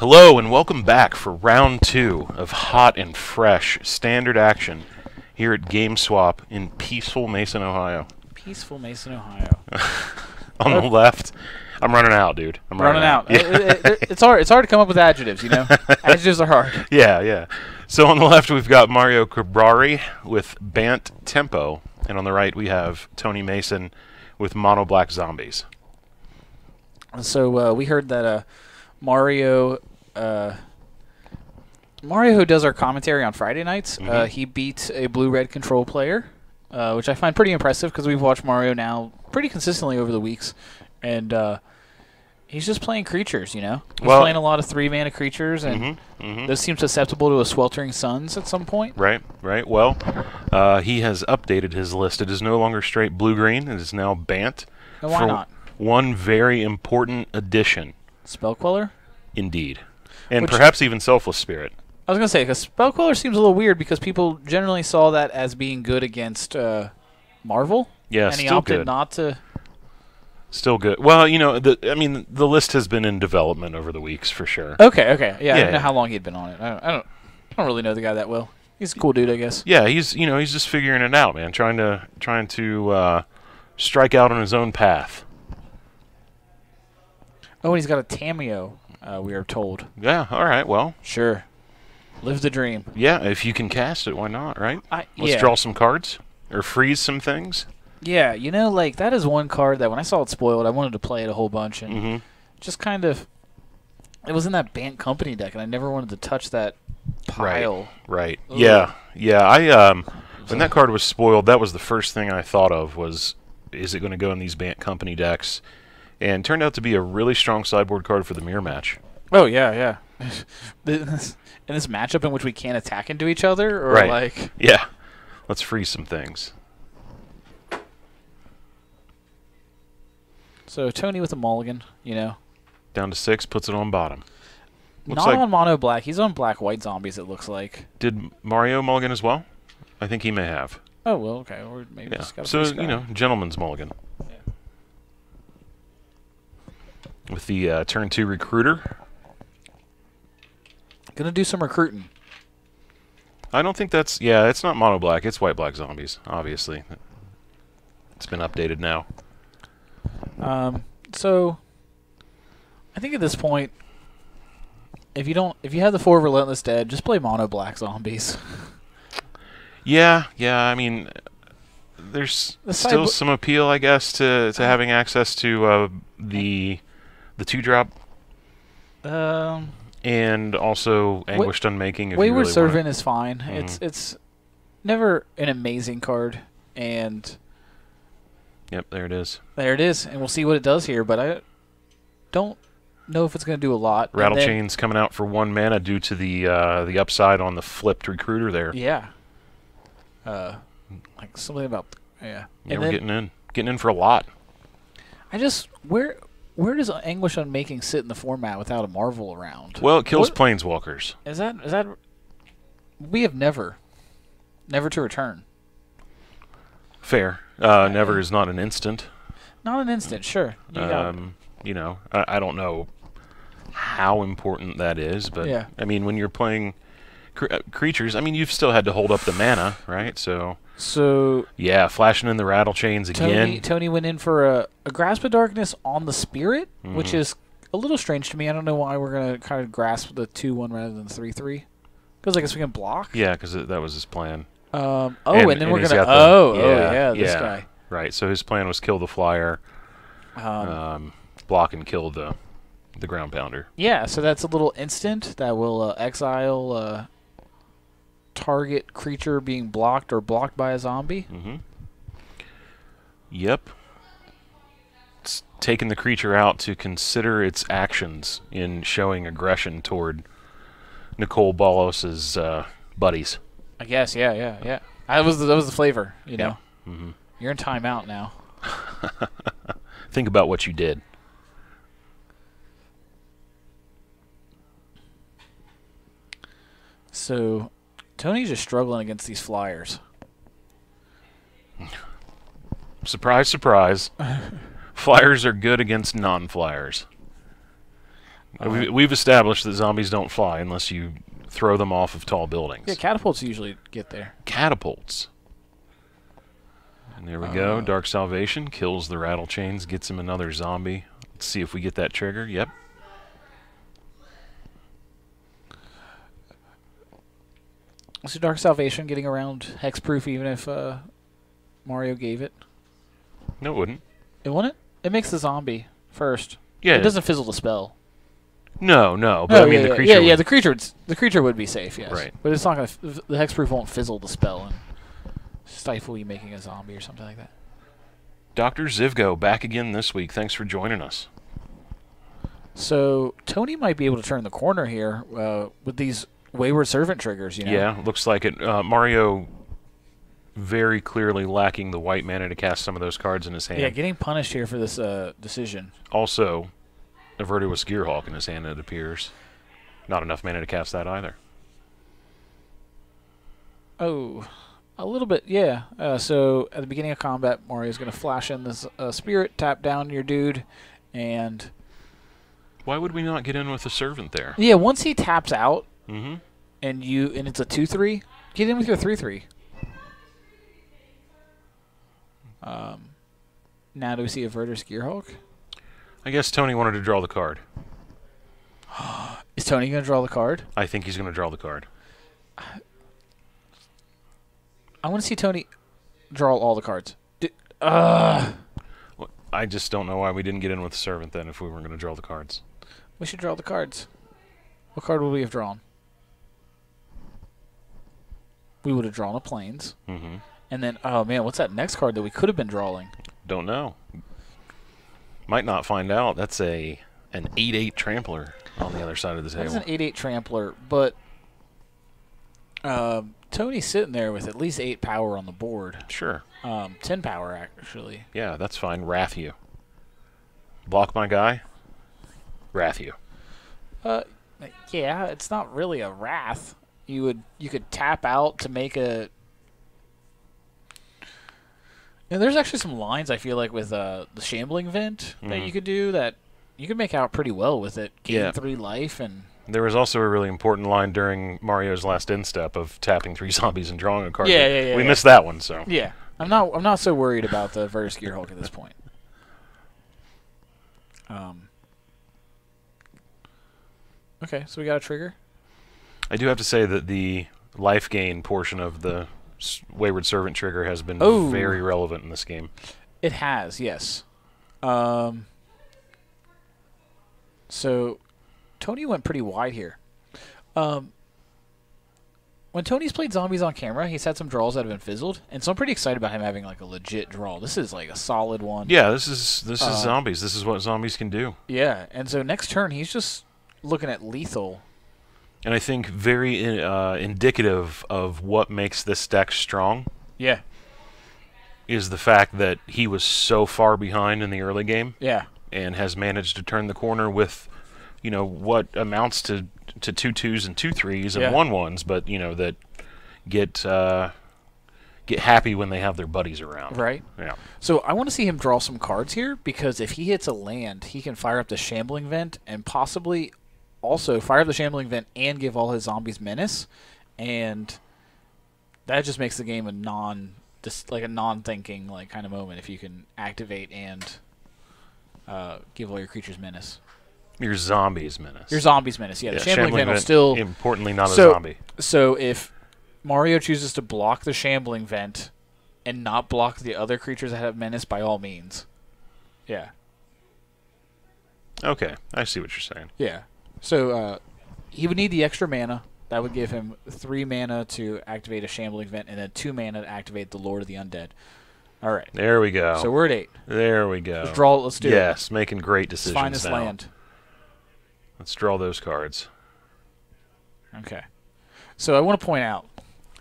Hello and welcome back for round 2 of hot and fresh standard action here at GameSwap in peaceful Mason, Ohio. Peaceful Mason, Ohio. On the left, I'm running out, dude. I'm running out. Yeah. It's hard to come up with adjectives, you know? Adjectives are hard. Yeah. So on the left, we've got Mario Cribari with Bant Tempo, and on the right, we have Tony Mason with Mono Black Zombies. So we heard that Mario, who does our commentary on Friday nights, he beat a blue-red control player, which I find pretty impressive because we've watched Mario now pretty consistently over the weeks, and he's just playing creatures, you know? He's playing a lot of 3-mana creatures, and those seem susceptible to a Sweltering Suns at some point. Right. Well, he has updated his list. It is no longer straight blue-green. It is now Bant. And why not? One very important addition. Spell Queller? Indeed. And perhaps even Selfless Spirit. I was going to say, because Spell Queller seems a little weird because people generally saw that as being good against Marvel. Yeah, and he still opted good. not to. Still good. Well, you know, the list has been in development over the weeks for sure. Okay. Yeah, I don't know how long he'd been on it. I don't really know the guy that well. He's a cool dude, I guess. Yeah, he's just figuring it out, man. Trying to strike out on his own path. Oh, and he's got a Tameo, we are told. Yeah, all right, well. Sure. Live the dream. Yeah, if you can cast it, why not, right? Let's yeah. draw some cards or freeze some things. Yeah, you know, like, that is one card that when I saw it spoiled, I wanted to play it a whole bunch. And just kind of, it was in that Bant Company deck, and I never wanted to touch that pile. Right. Ugh. Yeah. When that card was spoiled, that was the first thing I thought of was, is it going to go in these Bant Company decks? And turned out to be a really strong sideboard card for the mirror match. Oh, yeah. In this matchup in which we can't attack into each other? Or like... Yeah. Let's freeze some things. So, Tony with a mulligan, you know. Down to 6, puts it on bottom. Looks Not on mono black. He's on black-white zombies, it looks like. Did Mario mulligan as well? I think he may have. Oh, well, okay. Or maybe just got a So, you know, gentleman's mulligan. With the turn 2 recruiter. Gonna do some recruiting. I don't think that's... Yeah, it's not mono black. It's white-black zombies, obviously. It's been updated now. So, I think at this point, if you have the 4 Relentless Dead, just play mono black zombies. Yeah. I mean, there's still some appeal, I guess, to having access to the 2-drop. And also Anguished Unmaking. If Wayward you really Servant is fine. It's never an amazing card, and yep, there it is. There it is, and we'll see what it does here. But I don't know if it's going to do a lot. Rattle Chain's coming out for 1 mana due to the upside on the flipped recruiter there. Yeah. Like something about Yeah, we're getting in for a lot. Where does Anguish Unmaking sit in the format without a Marvel around? Well, it kills Planeswalkers. Is that? We have never to return. Fair. Never is not an instant. Not an instant, sure. You know, I don't know how important that is, but yeah. I mean, when you're playing creatures, I mean, you've still had to hold up the mana, right? So yeah, flashing in the Rattle Chains again. Tony went in for a Grasp of Darkness on the Spirit, which is a little strange to me. I don't know why we're going to kind of grasp the 2/1 rather than 3/3. Because I guess we can block. Yeah, because that was his plan. And then we're going to... this guy. Right, so his plan was kill the flyer, block and kill the ground pounder. Yeah, so that's a little instant that will exile... target creature being blocked or blocked by a zombie. Yep. It's taking the creature out to consider its actions in showing aggression toward Nicole Balos's buddies. I guess, yeah. That was the flavor, you know. You're in timeout now. Think about what you did. So, Tony's just struggling against these flyers. Surprise, surprise. Flyers are good against non-flyers. We've established that zombies don't fly unless you throw them off of tall buildings. Yeah, catapults usually get there. Catapults. And there we go. Dark Salvation kills the rattle chains, gets him another zombie. Let's see if we get that trigger. Yep. So Dark Salvation getting around hexproof even if Mario gave it? No, it wouldn't. It wouldn't? It makes the zombie first. Yeah. It doesn't fizzle the spell. No. But I mean, the creature. Yeah. The creature would be safe. Yes. Right. But it's not gonna. The hexproof won't fizzle the spell and stifle you making a zombie or something like that. Dr. Zivgo back again this week. Thanks for joining us. So Tony might be able to turn the corner here with these Wayward Servant triggers. You know. Yeah, looks like it. Mario very clearly lacking the white mana to cast some of those cards in his hand. Yeah, getting punished here for this decision. Also, a Virtuous Gearhawk in his hand, it appears. Not enough mana to cast that either. Oh, a little bit, yeah. So at the beginning of combat, Mario's going to flash in this Spirit, tap down your dude, and... Why would we not get in with a Servant there? Yeah, once he taps out, mm-hmm. and it's a 2/3, get in with your 3/3. Now do we see a Virtuous Gearhawk? I guess Tony wanted to draw the card. Is Tony going to draw the card? I think he's going to draw the card. I want to see Tony draw all the cards. Well, I just don't know why we didn't get in with the Servant then if we weren't going to draw the cards. We should draw the cards. What card would we have drawn? We would have drawn a Plains. Mm-hmm. And then, oh man, what's that next card that we could have been drawing? Don't know. Might not find out. That's an 8/8 Trampler on the other side of the table. That's an 8/8 Trampler, but Tony's sitting there with at least 8 power on the board. Sure. 10 power, actually. Yeah, that's fine. Wrath you. Block my guy. Wrath you. Yeah, it's not really a Wrath. You could tap out to make a... there's actually some lines I feel like with the Shambling Vent that you could do that you could make out pretty well with it. Gain 3 life and... There was also a really important line during Mario's last instep of tapping 3 zombies and drawing a card. Yeah. We missed that one, so... Yeah. I'm not so worried about the Virtuous Gearhulk at this point. Okay, so we got a trigger. I do have to say that the life gain portion of the Wayward Servant trigger has been very relevant in this game. It has, yes. So Tony went pretty wide here. When Tony's played zombies on camera, he's had some draws that have been fizzled, and so I'm pretty excited about him having like a legit draw. This is like a solid one. Yeah, this is zombies. This is what zombies can do. Yeah, and so next turn he's just looking at lethal. And I think very indicative of what makes this deck strong. Yeah. Is the fact that he was so far behind in the early game. Yeah. And has managed to turn the corner with, what amounts to 2/2s and 2/3s and 1/1s, but that get happy when they have their buddies around. Right. Yeah. So I want to see him draw some cards here because if he hits a land, he can fire up the Shambling Vent and possibly also fire up the Shambling Vent and give all his zombies menace, and that just makes the game a non-thinking kind of moment if you can activate and give all your creatures menace. Your zombies menace. Your zombies menace, yeah. The Shambling Vent will still... Importantly not a zombie. So if Mario chooses to block the Shambling Vent and not block the other creatures that have menace, by all means. Yeah. Okay, I see what you're saying. Yeah. So he would need the extra mana. That would give him 3 mana to activate a Shambling Vent and then 2 mana to activate the Lord of the Undead. All right. There we go. So we're at 8. There we go. Let's do it. Yes, making great decisions now. Let's find this land. Let's draw those cards. Okay. So I want to point out,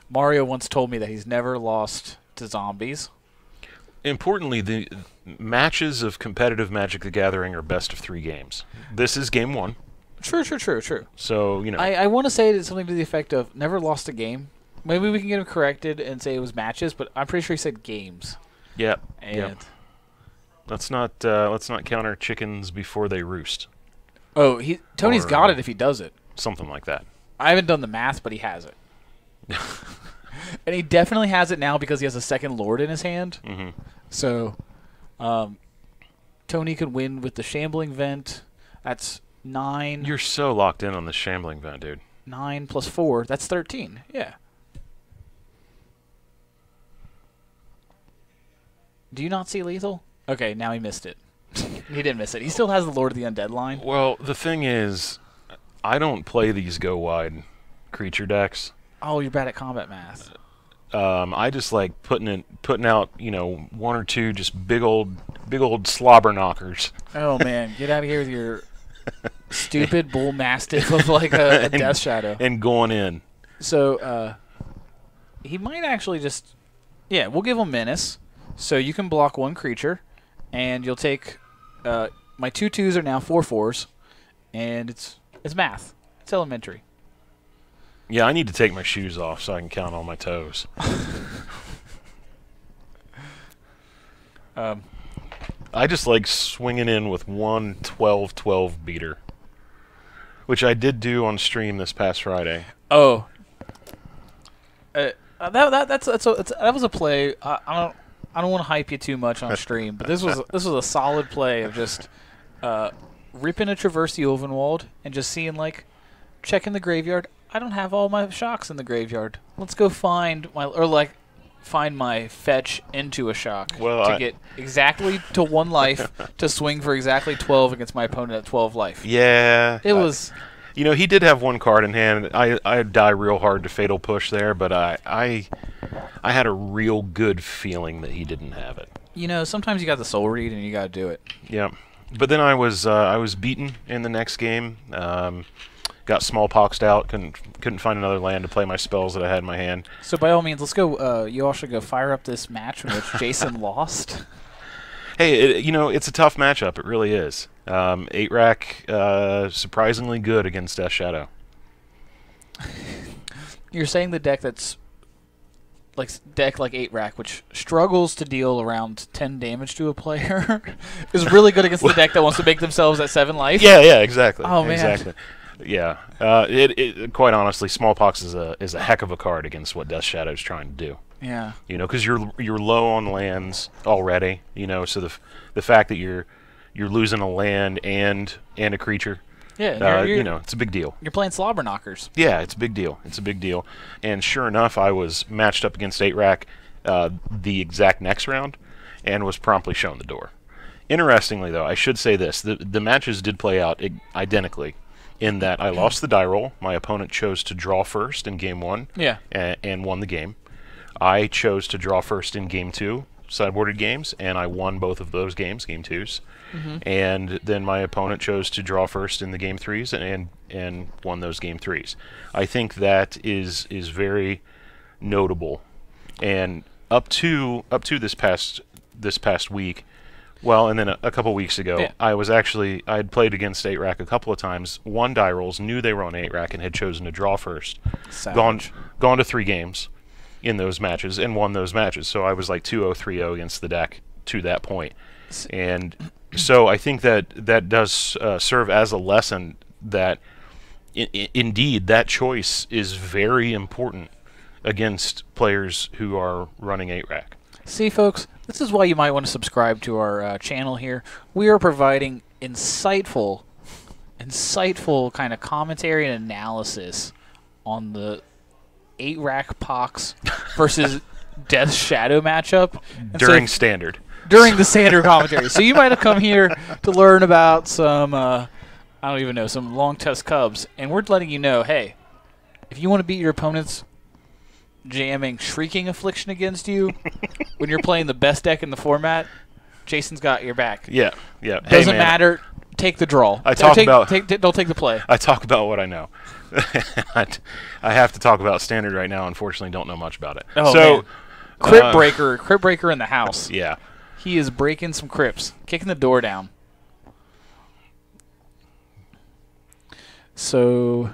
Mario once told me that he's never lost to zombies. Importantly, the matches of competitive Magic the Gathering are best of 3 games. This is game 1. True. So, I want to say something to the effect of never lost a game. Maybe we can get him corrected and say it was matches, but I'm pretty sure he said games. Yep. And yep. Let's not count our chickens before they roost. Oh, Tony's Or, got it if he does it. Something like that. I haven't done the math, but he has it. And he definitely has it now because he has a second Lord in his hand. Mm-hmm. So, Tony could win with the Shambling Vent. That's 9. You're so locked in on the Shambling Vent, dude. 9 plus 4. That's 13. Yeah. Do you not see lethal? Okay, now he missed it. He didn't miss it. He still has the Lord of the Undead line. Well, the thing is, I don't play these go wide creature decks. Oh, you're bad at combat math. I just like putting out, you know, 1 or 2 just big old slobber knockers. Oh man, get out of here with your stupid bull mastiff of like a Death Shadow. And going in. So he might actually just, yeah, we'll give him Menace. So you can block 1 creature, and you'll take my 2/2s are now 4/4s, and it's math. It's elementary. Yeah, I need to take my shoes off so I can count on my toes. I just like swinging in with 1 12-12 beater, which I did do on stream this past Friday. Oh, that was a play. I don't want to hype you too much on stream, but this was a solid play of just ripping a Traverse the Ulvenwald and just seeing like checking the graveyard. I don't have all my shocks in the graveyard. Let's go find my fetch into a shock to get exactly to 1 life to swing for exactly 12 against my opponent at 12 life. Yeah. It was... You know, he did have 1 card in hand. I die real hard to Fatal Push there, but I had a real good feeling that he didn't have it. You know, sometimes you got the soul read and you got to do it. Yeah. But then I was beaten in the next game. Got smallpoxed out. Couldn't find another land to play my spells that I had in my hand. So by all means, let's go. You all should go fire up this match in which Jason lost. Hey, you know, it's a tough matchup. It really is. 8-rack, surprisingly good against Death Shadow. You're saying the deck that's like 8-rack, which struggles to deal around 10 damage to a player, is really good against the deck that wants to make themselves at 7 life. Yeah, exactly. Oh man, exactly. Yeah, quite honestly, Smallpox is a heck of a card against what Death Shadow's trying to do. Yeah. You know, because you're low on lands already. You know, so the fact that you're losing a land and a creature. Yeah. You know, it's a big deal. You're playing slobber knockers. Yeah, it's a big deal. It's a big deal. And sure enough, I was matched up against 8-rack the exact next round, and was promptly shown the door. Interestingly, though, I should say this: the matches did play out identically. In that I lost the die roll, my opponent chose to draw first in game 1, yeah, and won the game. I chose to draw first in game 2, sideboarded games, and I won both of those games, game 2s. Mm-hmm. And then my opponent chose to draw first in the game 3s and won those game 3s. I think that is very notable. And up to this past week. Well, and then a couple weeks ago, yeah. I had played against 8-rack a couple of times, won die rolls, knew they were on 8-rack, and had chosen to draw first. Savage. Gone to 3 games in those matches, and won those matches. So I was like 2-0, 3-0 against the deck to that point. And so I think that does serve as a lesson that, indeed, that choice is very important against players who are running 8-rack. See, folks, this is why you might want to subscribe to our channel here. We are providing insightful kind of commentary and analysis on the 8-rack Pox versus Death Shadow matchup. During Standard. During the Standard commentary. So you might have come here to learn about some, I don't even know, some long test Cubs. And we're letting you know, hey, if you want to beat your opponents jamming Shrieking Affliction against you when you're playing the best deck in the format, Jason's got your back. Yeah. Doesn't matter. Take the draw. Don't take the play. I talk about what I know. I have to talk about Standard right now. Unfortunately, don't know much about it. Oh, so, man. Crypt breaker in the house. Yeah. He is breaking some crypts, kicking the door down. So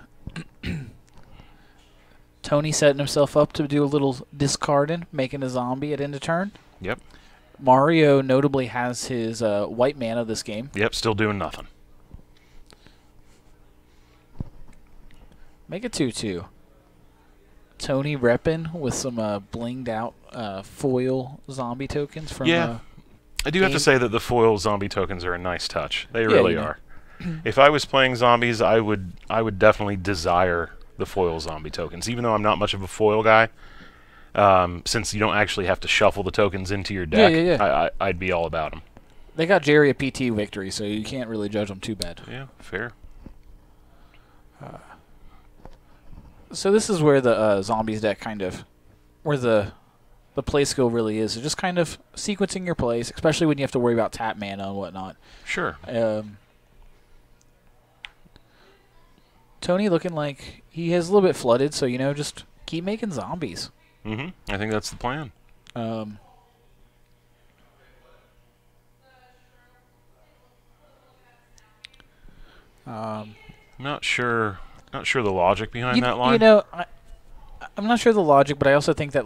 Tony setting himself up to do a little discarding, making a zombie at end of turn. Yep. Mario notably has his white mana this game. Yep, still doing nothing. Make it 2-2. Tony reppin' with some blinged out foil zombie tokens from. Yeah, I do have to say that the foil zombie tokens are a nice touch. They really are. If I was playing zombies, I would definitely desire the foil zombie tokens, even though I'm not much of a foil guy. Since you don't actually have to shuffle the tokens into your deck, I'd be all about them. They got Jerry a PT victory, so you can't really judge them too bad. Yeah, fair. So this is where the zombies deck where the play skill really is. So just kind of sequencing your plays, especially when you have to worry about tap mana and whatnot. Sure. Tony looking like he has a little bit flooded, so just keep making zombies. I think that's the plan. Not sure the logic behind that line. I'm not sure the logic, but I also think that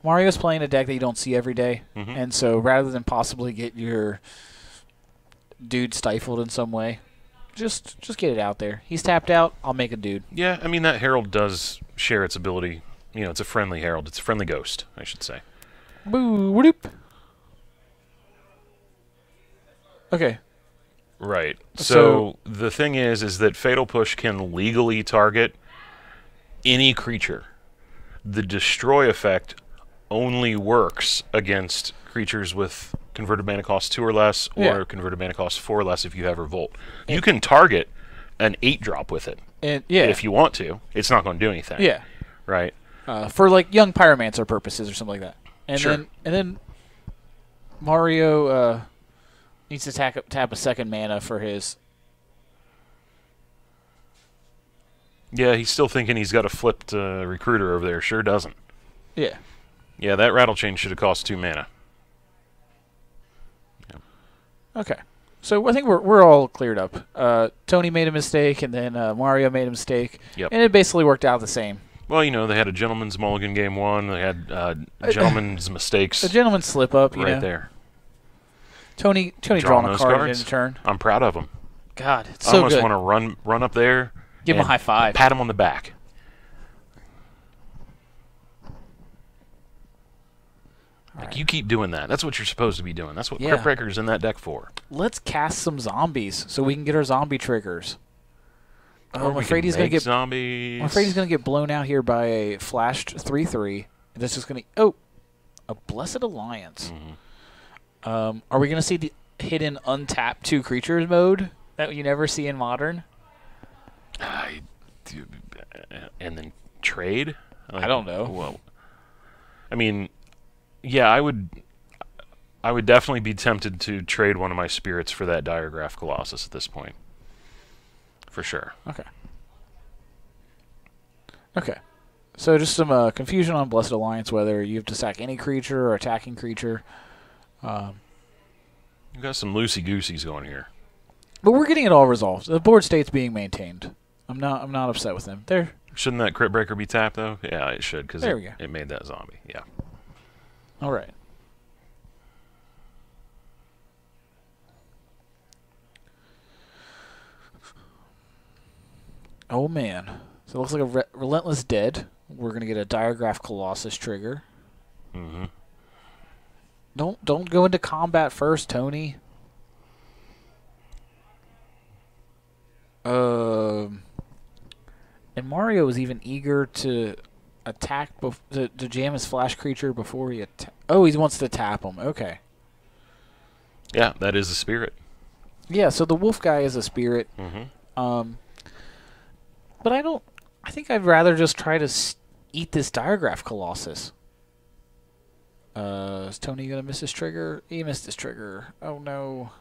Mario's playing a deck that you don't see every day, and so rather than possibly get your dude stifled in some way, just get it out there. He's tapped out. I'll make a dude. Yeah, I mean that Herald does share its ability. It's a friendly Herald. It's a friendly ghost, I should say. Boo, whoop. Okay. Right. So the thing is that Fatal Push can legally target any creature. The destroy effect only works against creatures with converted mana cost 2 or less, or converted mana cost 4 or less if you have Revolt. You can target an 8-drop with it if you want to. It's not going to do anything. Yeah. Right. For young Pyromancer purposes or something like that. And then Mario needs to tap a second mana for his. Yeah, he's still thinking he's got a flipped recruiter over there. Sure doesn't. Yeah. Yeah, that Rattle Chain should have cost 2 mana. Yeah. Okay. So I think we're all cleared up. Tony made a mistake, and then Mario made a mistake. Yep. And it basically worked out the same. Well, they had a gentleman's mulligan game 1. They had gentleman's mistakes. A gentleman's slip up, right there. Tony drawing a card in turn. I'm proud of him. God, it's I so almost good. want to run up there, give him a high five, pat him on the back. You keep doing that. That's what you're supposed to be doing. That's what Crypt Breaker's in that deck for. Let's cast some zombies so we can get our zombie triggers. I'm afraid he's going to get zombies. I'm afraid he's going to get blown out here by a flashed 3/3. And that's just going to a Blessed Alliance. Are we going to see the hidden untapped 2 creatures mode that you never see in Modern? And then trade? I don't know. Well, I mean, yeah, I would definitely be tempted to trade one of my spirits for that Diregraph Colossus at this point. For sure. Okay. So just some confusion on Blessed Alliance, whether you have to sack any creature or attacking creature. You've got some loosey-gooseys going here. But we're getting it all resolved. The board state's being maintained. I'm not upset with them. Shouldn't that Crypt Breaker be tapped, though? Yeah, it should, because it made that zombie. Yeah. All right. Oh, man. So it looks like a Relentless Dead. We're going to get a Diregraph Colossus trigger. Don't go into combat first, Tony. And Mario is even eager to attack, to jam his flash creature before he attacks. Oh, he wants to tap him. Okay. Yeah, that is a spirit. Yeah, so the wolf guy is a spirit. But I think I'd rather just try to eat this Diregraph Colossus. Is Tony going to miss his trigger? He missed his trigger. Oh, no.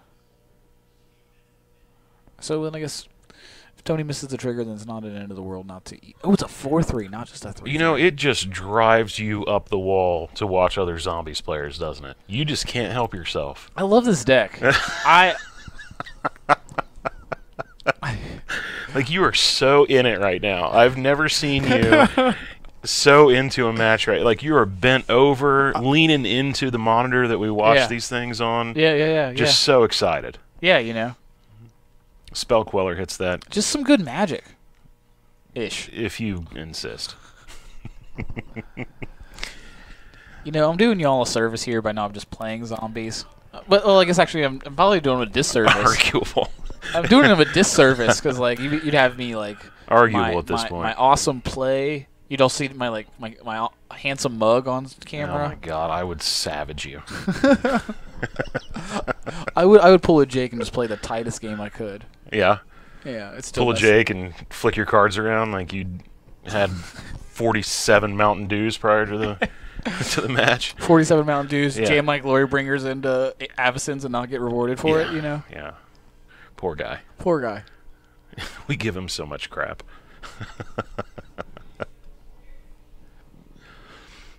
So then I guess if Tony misses the trigger, then it's not an end of the world not to eat. Oh, it's a 4/3, not just a 3/3. It just drives you up the wall to watch other zombies players, doesn't it? You just can't help yourself. I love this deck. Like, you are so in it right now. I've never seen you so into a match, right? Like, you are bent over, leaning into the monitor that we watch these things on. Yeah. Just so excited. Yeah, Spell Queller hits that. Just some good magic. Ish. If you insist. You know, I'm doing y'all a service here by not just playing zombies. But, well, I guess actually I'm probably doing them a disservice. Arguable. I'm doing them a disservice because, like, you'd have me, like... Arguable at this point. My awesome play. You'd all see my handsome mug on camera. Oh, my God. I would savage you. I would pull a Jake and just play the tightest game I could. Yeah? Yeah, it's still... Pull a Jake and flick your cards around like you'd had 47 Mountain Dews prior to the... to the match. 47 Mountain Dews, Yeah. jam my glory bringers into Avicens and not get rewarded for it, you know? Yeah. Poor guy. Poor guy. We give him so much crap.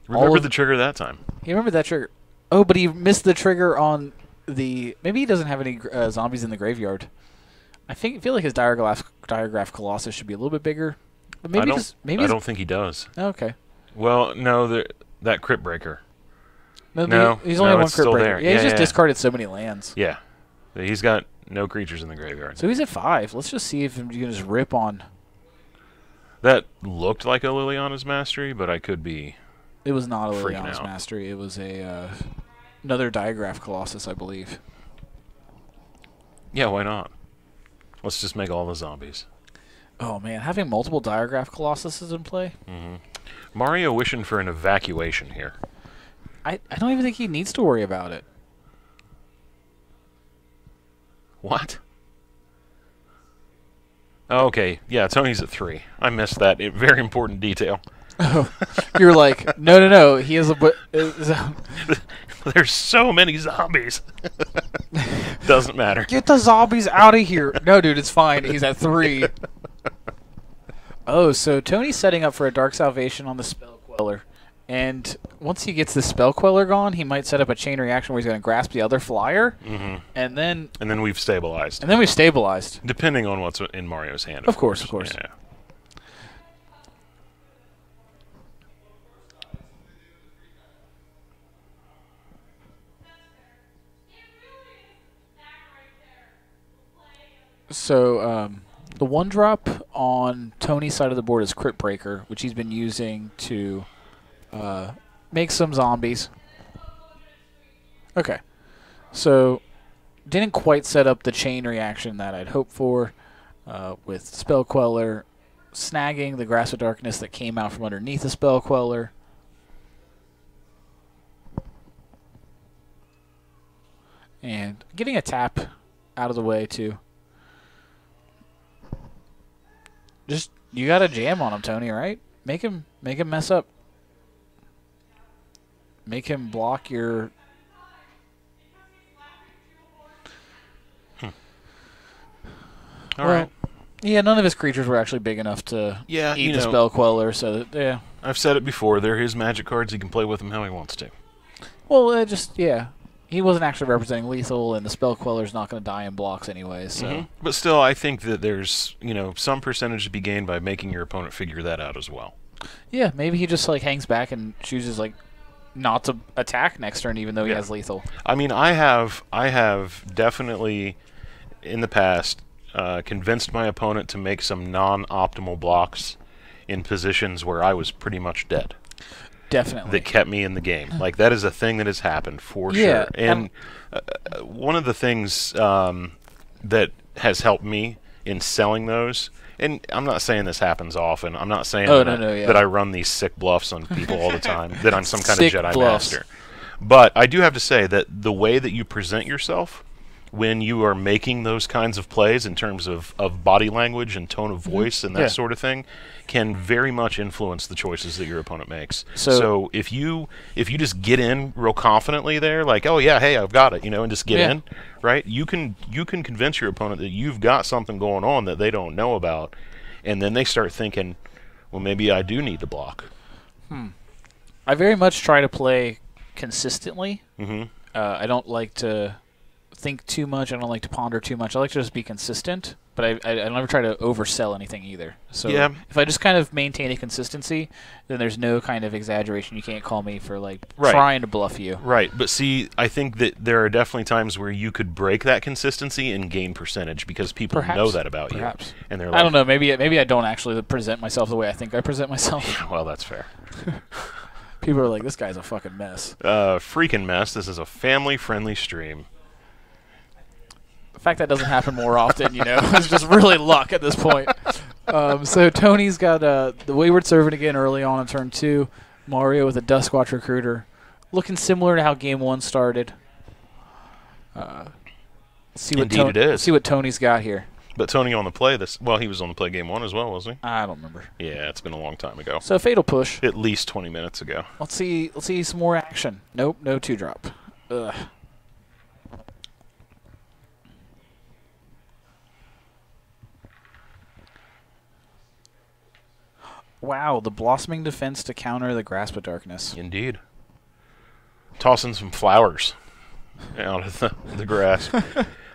Remember the trigger that time. He remembered that trigger. Oh, but he missed the trigger on the... Maybe he doesn't have any zombies in the graveyard. I feel like his Diagraph Colossus should be a little bit bigger. But maybe I don't think he does. Oh, okay. Well, no, that Crypt Breaker. No, he's only one it's Crypt still Breaker. there. Yeah, he's just discarded so many lands. Yeah. He's got no creatures in the graveyard. So he's at 5. Let's just see if you can just rip on... That looked like a Liliana's Mastery, but I could be... It was not a freaking Liliana's out. Mastery. It was a another Diagraph Colossus, I believe. Yeah, why not? Let's just make all the zombies. Oh, man. Having multiple Diagraph Colossuses in play? Mm-hmm. Mario wishing for an evacuation here. I don't even think he needs to worry about it. What? Oh, okay. Yeah, Tony's at 3. I missed that very important detail. Oh, you're like, no. He has a... There's so many zombies. Doesn't matter. Get the zombies out of here. No, dude, it's fine. He's at 3. Oh, so Tony's setting up for a Dark Salvation on the Spell Queller. And once he gets the Spell Queller gone, he might set up a chain reaction where he's going to grasp the other flyer. Mm-hmm. And then we've stabilized. And then we've stabilized. Depending on what's in Mario's hand. Of course. Yeah. So, the 1-drop on Tony's side of the board is Crypt Breaker, which he's been using to make some zombies. Okay. So, didn't quite set up the chain reaction that I'd hoped for with Spell Queller, snagging the Grasp of Darkness that came out from underneath the Spell Queller. And getting a tap out of the way, too. Just, you got to jam on him, Tony, right? Make him mess up. Make him block your... All right. Yeah, none of his creatures were actually big enough to eat the Spell Queller, so that, yeah. I've said it before. They're his magic cards. He can play with them how he wants to. Well, yeah. He wasn't actually representing lethal, and the Spell Queller's not going to die in blocks anyway, so... Mm-hmm. But still, I think that there's, some percentage to be gained by making your opponent figure that out as well. Yeah, maybe he just, hangs back and chooses, not to attack next turn even though he has lethal. I mean, I have definitely, in the past, convinced my opponent to make some non-optimal blocks in positions where I was pretty much dead. Definitely. That kept me in the game. That is a thing that has happened for sure. And one of the things that has helped me in selling those, and I'm not saying this happens often. I'm not saying that I run these sick bluffs on people all the time, that I'm some kind of Jedi master. But I do have to say that the way that you present yourself when you are making those kinds of plays in terms of body language and tone of voice and that sort of thing can very much influence the choices that your opponent makes. So if you just get in real confidently there, oh yeah, hey, I've got it, and just get in, right? You can convince your opponent that you've got something going on that they don't know about, and then they start thinking, well, maybe I do need to block. I very much try to play consistently. Mm-hmm. I don't like to think too much. I don't like to ponder too much. I like to just be consistent, but I never try to oversell anything either. So if I just kind of maintain a consistency, then there's no kind of exaggeration. You can't call me for trying to bluff you. Right, but see, I think that there are definitely times where you could break that consistency and gain percentage because people know that about you. And they're like, I don't know. Maybe I don't actually present myself the way I think I present myself. Well, that's fair. People are like, this guy's a fucking mess. Freaking mess. This is a family-friendly stream. The fact that doesn't happen more often, is just really luck at this point. So Tony's got the Wayward Servant again early on in turn 2. Mario with a Duskwatch Recruiter. Looking similar to how Game 1 started. See what Tony's got here. But Tony on the play he was on the play Game 1 as well, wasn't he? I don't remember. Yeah, it's been a long time ago. So Fatal Push. At least 20 minutes ago. Let's see some more action. Nope, no 2-drop. Ugh. Wow, the Blossoming Defense to counter the Grasp of Darkness. Indeed. Tossing some flowers out of the grass.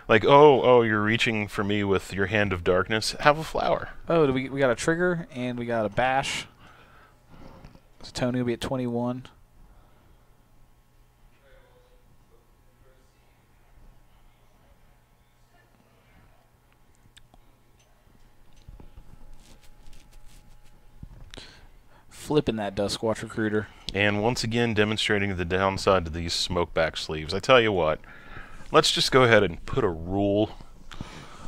Like, oh, you're reaching for me with your Hand of Darkness. Have a flower. Oh, we got a trigger and we got a bash. So Tony will be at 21. Flipping that Duskwatch Recruiter. And once again demonstrating the downside to these smokeback sleeves. I tell you what, let's just go ahead and put a rule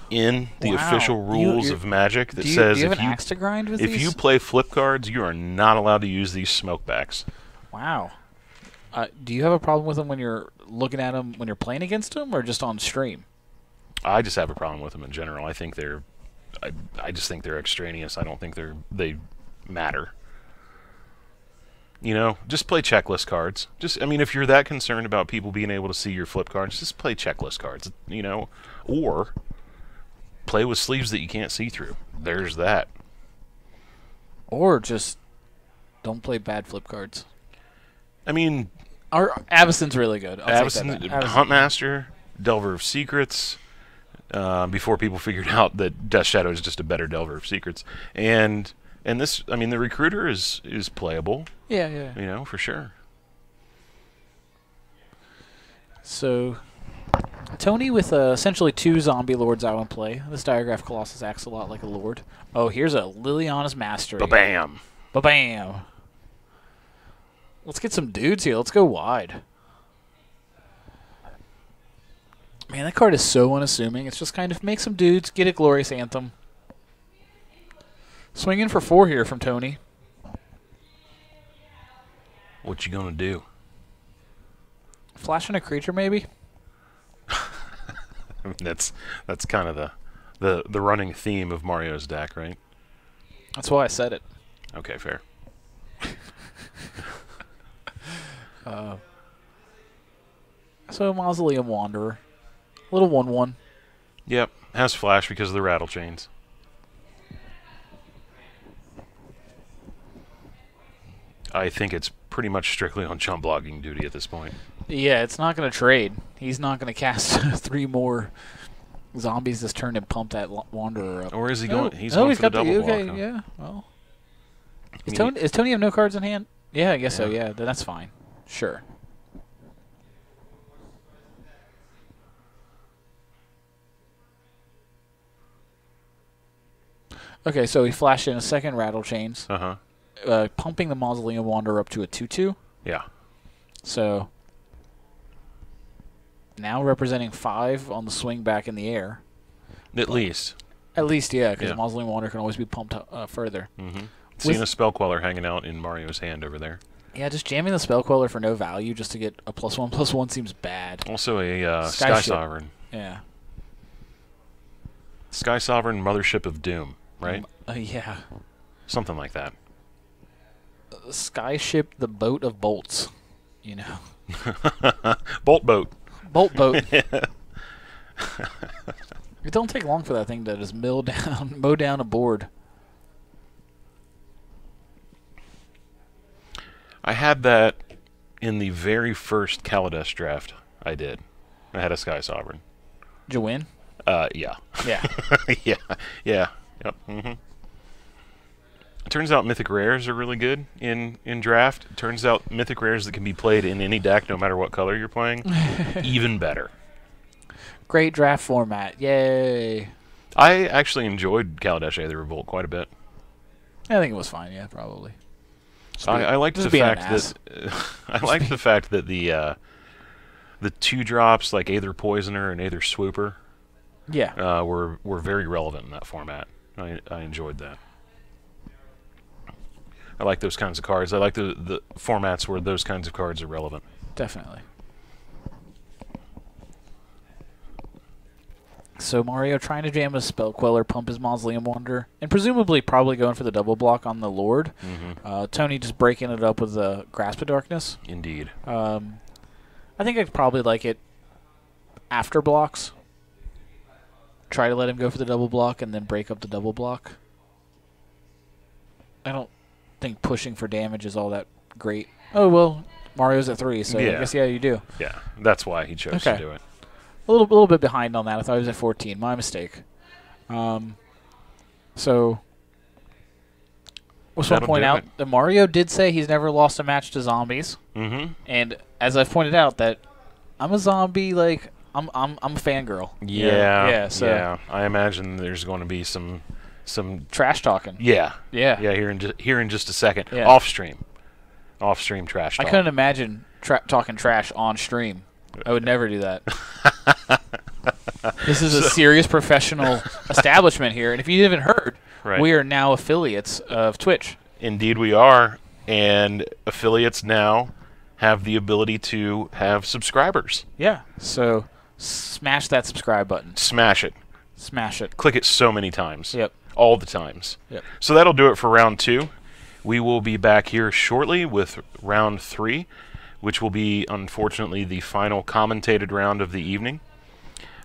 in the official rules of Magic that says do you have an axe to grind with if these? you play flip cards, you are not allowed to use these smokebacks. Wow. Do you have a problem with them when you're looking at them when you're playing against them, or just on stream? I just have a problem with them in general. I think I just think they're extraneous. I don't think they matter. Just play checklist cards. If you're that concerned about people being able to see your flip cards, just play checklist cards, or play with sleeves that you can't see through. There's that. Or just don't play bad flip cards. Our Avacyn's really good. Avacyn, Huntmaster, Delver of Secrets, before people figured out that Death Shadow is just a better Delver of Secrets. And this, the Recruiter is playable. Yeah. For sure. So, Tony with essentially 2 Zombie Lords out on play. This Diagraph Colossus acts a lot like a Lord. Oh, here's a Liliana's Mastery. Ba-bam. Ba-bam. Let's get some dudes here. Let's go wide. Man, that card is so unassuming. It's just kind of make some dudes, get a Glorious Anthem. Swinging for 4 here from Tony. What you gonna do? Flashing a creature, maybe? That's kind of the running theme of Mario's deck, right? That's why I said it. Okay, fair. So Mausoleum Wanderer. Little 1/1. Yep, has flash because of the rattle chains. I think it's pretty much strictly on chump blocking duty at this point. Yeah, it's not going to trade. He's not going to cast 3 more zombies this turn and pump that Wanderer up. Or is he going? He's going for the double block. Okay, huh? yeah. Well, Is Tony have no cards in hand? Yeah, I guess so. Yeah, then that's fine. Sure. Okay, so he flashed in a second Rattle Chains. Pumping the Mausoleum Wanderer up to a 2/2. Yeah. So now representing 5 on the swing back in the air. At least. At least, yeah, because the Mausoleum Wanderer can always be pumped further. Seeing a Spell Queller hanging out in Mario's hand over there. Yeah, just jamming the Spell Queller for no value just to get a +1/+1 seems bad. Also a Sky Sovereign. Yeah. Sky Sovereign, Mothership of Doom, right? Yeah. Something like that. Sky Ship, the Boat of Bolts. Bolt Boat. Bolt Boat. It don't take long for that thing to just mow down a board. I had that in the very first Kaladesh draft I did. I had a Sky Sovereign. Did you win? Yeah. Yeah. Yeah. Yep. It turns out Mythic Rares are really good in Draft. It turns out Mythic Rares that can be played in any deck, no matter what color you're playing, even better. Great draft format. Yay. I actually enjoyed Kaladesh the Revolt quite a bit. I think it was fine, yeah, probably. I liked the fact that I liked the fact that the 2-drops like Aether Poisoner and Aether Swooper were very relevant in that format. I enjoyed that. I like those kinds of cards. I like the formats where those kinds of cards are relevant. Definitely. So Mario trying to jam a Spell Queller, pump his Mausoleum Wonder, and presumably probably going for the double block on the Lord. Tony just breaking it up with the Grasp of Darkness. Indeed. I think I'd probably like it after blocks. Try to let him go for the double block and then break up the double block. I don't think pushing for damage is all that great. Oh, well, Mario's at 3, so I guess, you do. Yeah, that's why he chose to do it. A little bit behind on that. I thought he was at 14. My mistake. So, I just want to point out that Mario did say he's never lost a match to zombies. And as I've pointed out, that I'm a zombie, like, I'm a fangirl. Yeah. I imagine there's going to be some trash talking. Yeah. Here in just a second. Yeah. Off stream trash talk. I couldn't imagine talking trash on stream. I would never do that. This is a serious professional establishment here, and if you haven't heard, we are now affiliates of Twitch. Indeed we are, and affiliates now have the ability to have subscribers. Yeah, so smash that subscribe button. Smash it. Smash it. Click it so many times. Yep. All the times. Yep. So that'll do it for round 2. We will be back here shortly with round 3, which will be, unfortunately, the final commentated round of the evening.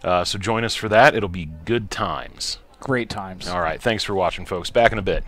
So join us for that. It'll be good times. Great times. All right. Thanks for watching, folks. Back in a bit.